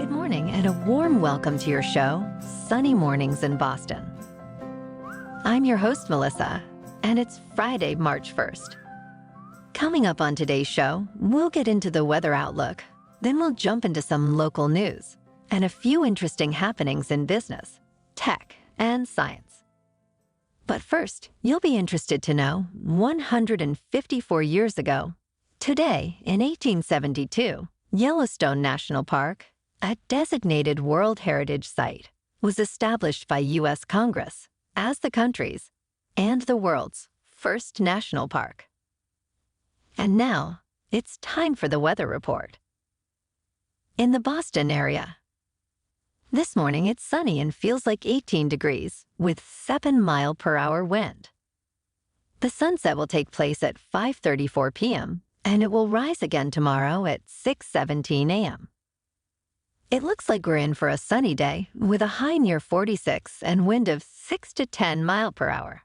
Good morning and a warm welcome to your show, Sunny Mornings in Boston. I'm your host, Melissa, and it's Friday, March 1st. Coming up on today's show, we'll get into the weather outlook, then we'll jump into some local news and a few interesting happenings in business, tech, and science. But first, you'll be interested to know 154 years ago, today in 1872, Yellowstone National Park, a designated World Heritage Site, was established by U.S. Congress as the country's and the world's first national park. And now, it's time for the weather report. In the Boston area, this morning it's sunny and feels like 18 degrees with 7-mile-per-hour wind. The sunset will take place at 5:34 p.m., and it will rise again tomorrow at 6:17 a.m. It looks like we're in for a sunny day with a high near 46 and wind of 6 to 10 miles per hour.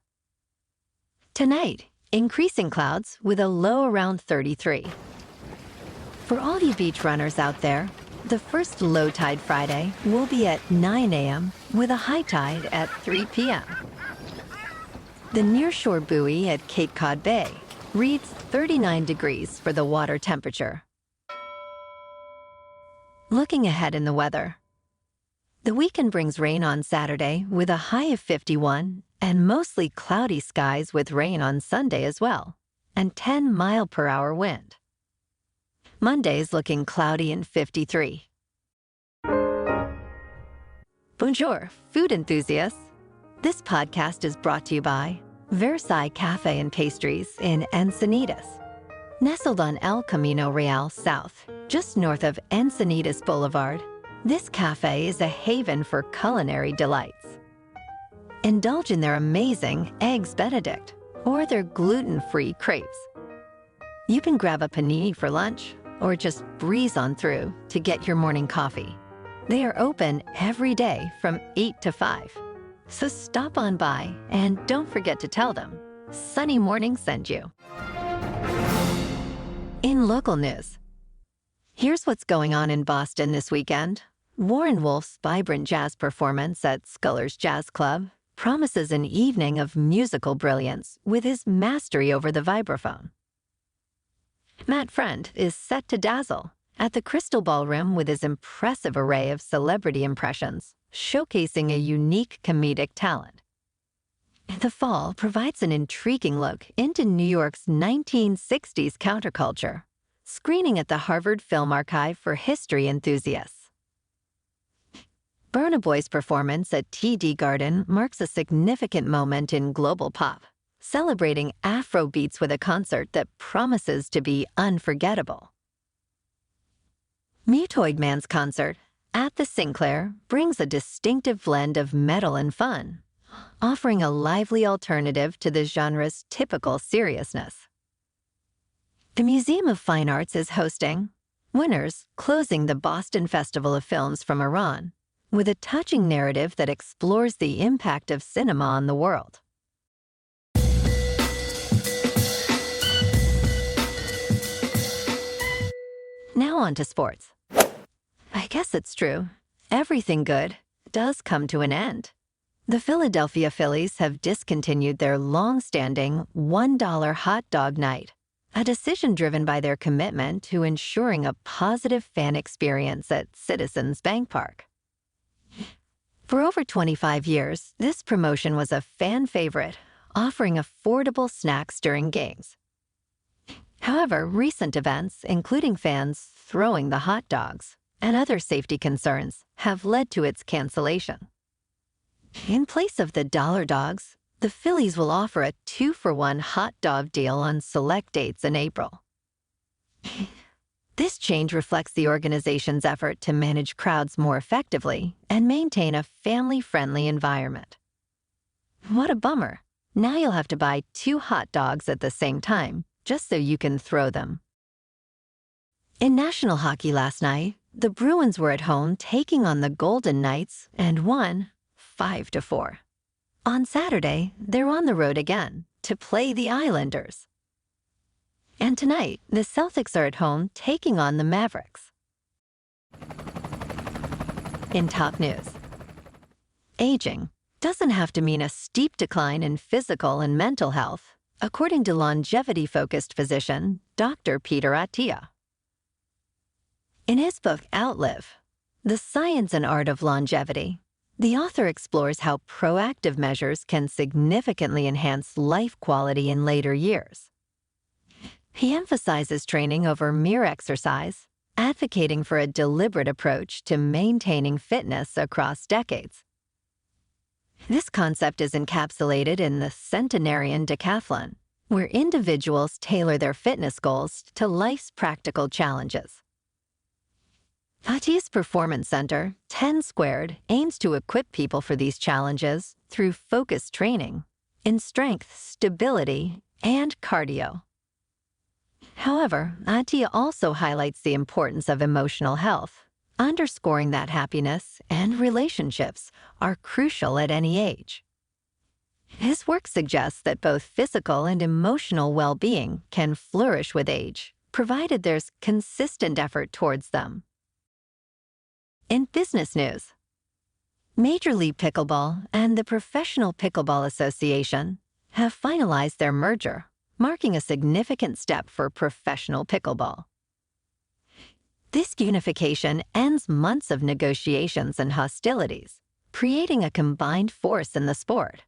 Tonight, increasing clouds with a low around 33. For all you beach runners out there, the first low tide Friday will be at 9 a.m. with a high tide at 3 p.m. The nearshore buoy at Cape Cod Bay reads 39 degrees for the water temperature. Looking ahead in the weather. The weekend brings rain on Saturday with a high of 51 and mostly cloudy skies with rain on Sunday as well, and 10-mile-per-hour wind. Monday's looking cloudy and 53. Bonjour, food enthusiasts. This podcast is brought to you by Versailles Cafe and Pastries in Encinitas. Nestled on El Camino Real South, just north of Encinitas Boulevard, this cafe is a haven for culinary delights. Indulge in their amazing Eggs Benedict or their gluten-free crepes. You can grab a panini for lunch or just breeze on through to get your morning coffee. They are open every day from 8 to 5. So stop on by and don't forget to tell them Sunny Morning sent you. In local news, here's what's going on in Boston this weekend. Warren Wolf's vibrant jazz performance at Sculler's Jazz Club promises an evening of musical brilliance with his mastery over the vibraphone. Matt Friend is set to dazzle at the Crystal Ballroom with his impressive array of celebrity impressions, showcasing a unique comedic talent. The fall provides an intriguing look into New York's 1960s counterculture, screening at the Harvard Film Archive for history enthusiasts. Burna Boy's performance at TD Garden marks a significant moment in global pop, celebrating Afro beats with a concert that promises to be unforgettable. Mutoid Man's concert at the Sinclair brings a distinctive blend of metal and fun, offering a lively alternative to the genre's typical seriousness. The Museum of Fine Arts is hosting Winners closing the Boston Festival of Films from Iran with a touching narrative that explores the impact of cinema on the world. Now on to sports. I guess it's true. Everything good does come to an end. The Philadelphia Phillies have discontinued their long-standing $1 hot dog night, a decision driven by their commitment to ensuring a positive fan experience at Citizens Bank Park. For over 25 years, this promotion was a fan favorite, offering affordable snacks during games. However, recent events, including fans throwing the hot dogs and other safety concerns, have led to its cancellation. In place of the dollar dogs, the Phillies will offer a 2-for-1 hot dog deal on select dates in April. This change reflects the organization's effort to manage crowds more effectively and maintain a family-friendly environment. What a bummer. Now you'll have to buy 2 hot dogs at the same time, just so you can throw them. In National Hockey last night, the Bruins were at home taking on the Golden Knights and won 5-4. On Saturday, they're on the road again to play the Islanders. And tonight, the Celtics are at home taking on the Mavericks. In top news, aging doesn't have to mean a steep decline in physical and mental health, according to longevity-focused physician Dr. Peter Attia. In his book Outlive, The Science and Art of Longevity, the author explores how proactive measures can significantly enhance life quality in later years. He emphasizes training over mere exercise, advocating for a deliberate approach to maintaining fitness across decades. This concept is encapsulated in the centenarian decathlon, where individuals tailor their fitness goals to life's practical challenges. Attia's Performance Center, 10 Squared, aims to equip people for these challenges through focused training in strength, stability, and cardio. However, Attia also highlights the importance of emotional health, underscoring that happiness and relationships are crucial at any age. His work suggests that both physical and emotional well-being can flourish with age, provided there's consistent effort towards them. In business news, Major League Pickleball and the Professional Pickleball Association have finalized their merger, marking a significant step for professional pickleball. This unification ends months of negotiations and hostilities, creating a combined force in the sport.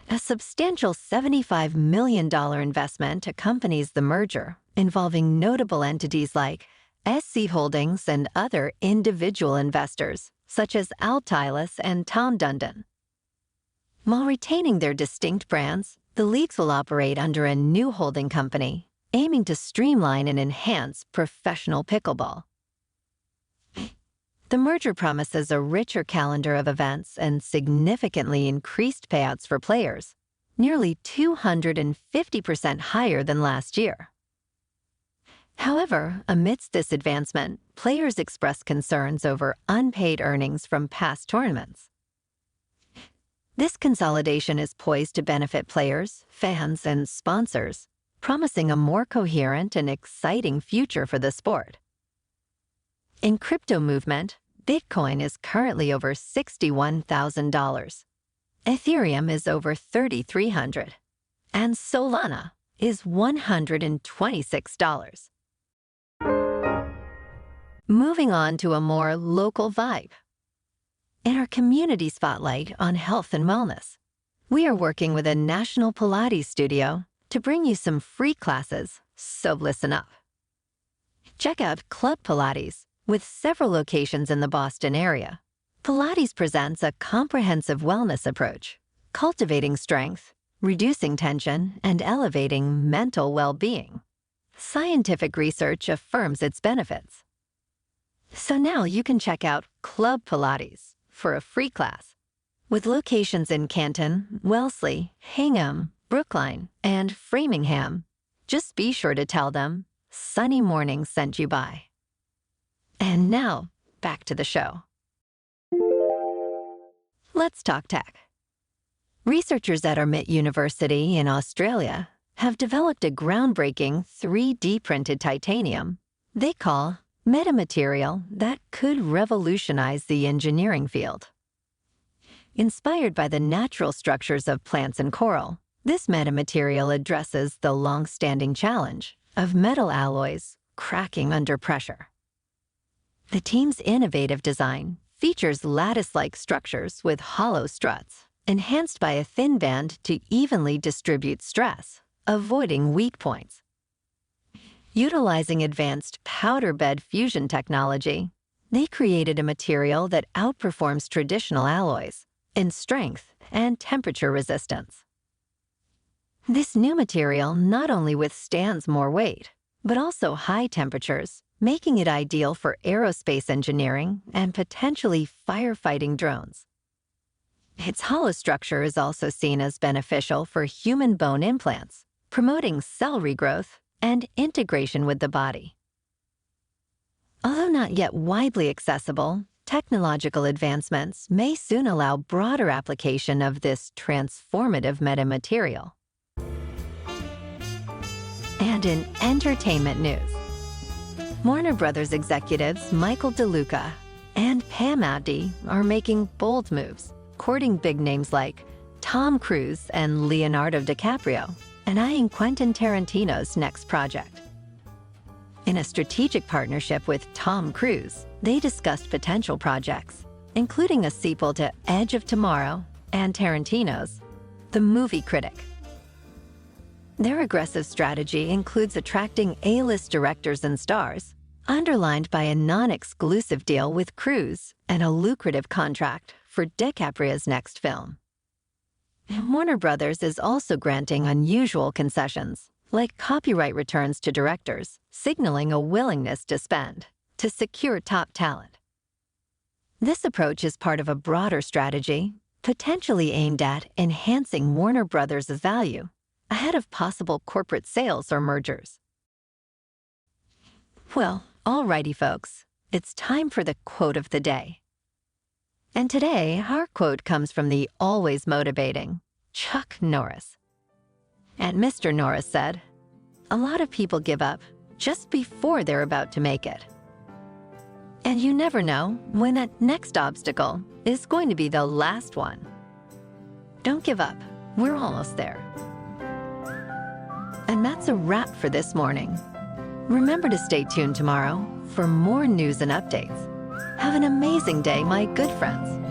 A substantial $75 million investment accompanies the merger, involving notable entities like SC Holdings and other individual investors, such as Al Tylas and Tom Dundon. While retaining their distinct brands, the leagues will operate under a new holding company, aiming to streamline and enhance professional pickleball. The merger promises a richer calendar of events and significantly increased payouts for players, nearly 250% higher than last year. However, amidst this advancement, players express concerns over unpaid earnings from past tournaments. This consolidation is poised to benefit players, fans, and sponsors, promising a more coherent and exciting future for the sport. In crypto movement, Bitcoin is currently over $61,000. Ethereum is over $3,300, and Solana is $126. Moving on to a more local vibe. In our community spotlight on health and wellness, we are working with a national Pilates studio to bring you some free classes, so listen up. Check out Club Pilates, with several locations in the Boston area. Pilates presents a comprehensive wellness approach, cultivating strength, reducing tension, and elevating mental well-being. Scientific research affirms its benefits. So now you can check out Club Pilates for a free class. With locations in Canton, Wellesley, Hingham, Brookline, and Framingham, just be sure to tell them Sunny Mornings sent you by. And now, back to the show. Let's talk tech. Researchers at MIT University in Australia have developed a groundbreaking 3D printed titanium they call metamaterial that could revolutionize the engineering field. Inspired by the natural structures of plants and coral, this metamaterial addresses the long-standing challenge of metal alloys cracking under pressure. The team's innovative design features lattice-like structures with hollow struts, enhanced by a thin band to evenly distribute stress, avoiding weak points. Utilizing advanced powder bed fusion technology, they created a material that outperforms traditional alloys in strength and temperature resistance. This new material not only withstands more weight, but also high temperatures, making it ideal for aerospace engineering and potentially firefighting drones. Its hollow structure is also seen as beneficial for human bone implants, promoting cell regrowth and integration with the body. Although not yet widely accessible, technological advancements may soon allow broader application of this transformative metamaterial. And in entertainment news, Warner Brothers executives Michael DeLuca and Pam Abdi are making bold moves, courting big names like Tom Cruise and Leonardo DiCaprio, and eyeing Quentin Tarantino's next project. In a strategic partnership with Tom Cruise, they discussed potential projects, including a sequel to Edge of Tomorrow and Tarantino's The Movie Critic. Their aggressive strategy includes attracting A-list directors and stars, underlined by a non-exclusive deal with Cruise and a lucrative contract for DiCaprio's next film. Warner Brothers is also granting unusual concessions, like copyright returns to directors, signaling a willingness to spend to secure top talent. This approach is part of a broader strategy, potentially aimed at enhancing Warner Brothers' value ahead of possible corporate sales or mergers. Well, alrighty folks, it's time for the quote of the day. And today, our quote comes from the always motivating Chuck Norris. And Mr. Norris said, "A lot of people give up just before they're about to make it. And you never know when that next obstacle is going to be the last one." Don't give up. We're almost there. And that's a wrap for this morning. Remember to stay tuned tomorrow for more news and updates. Have an amazing day, my good friends.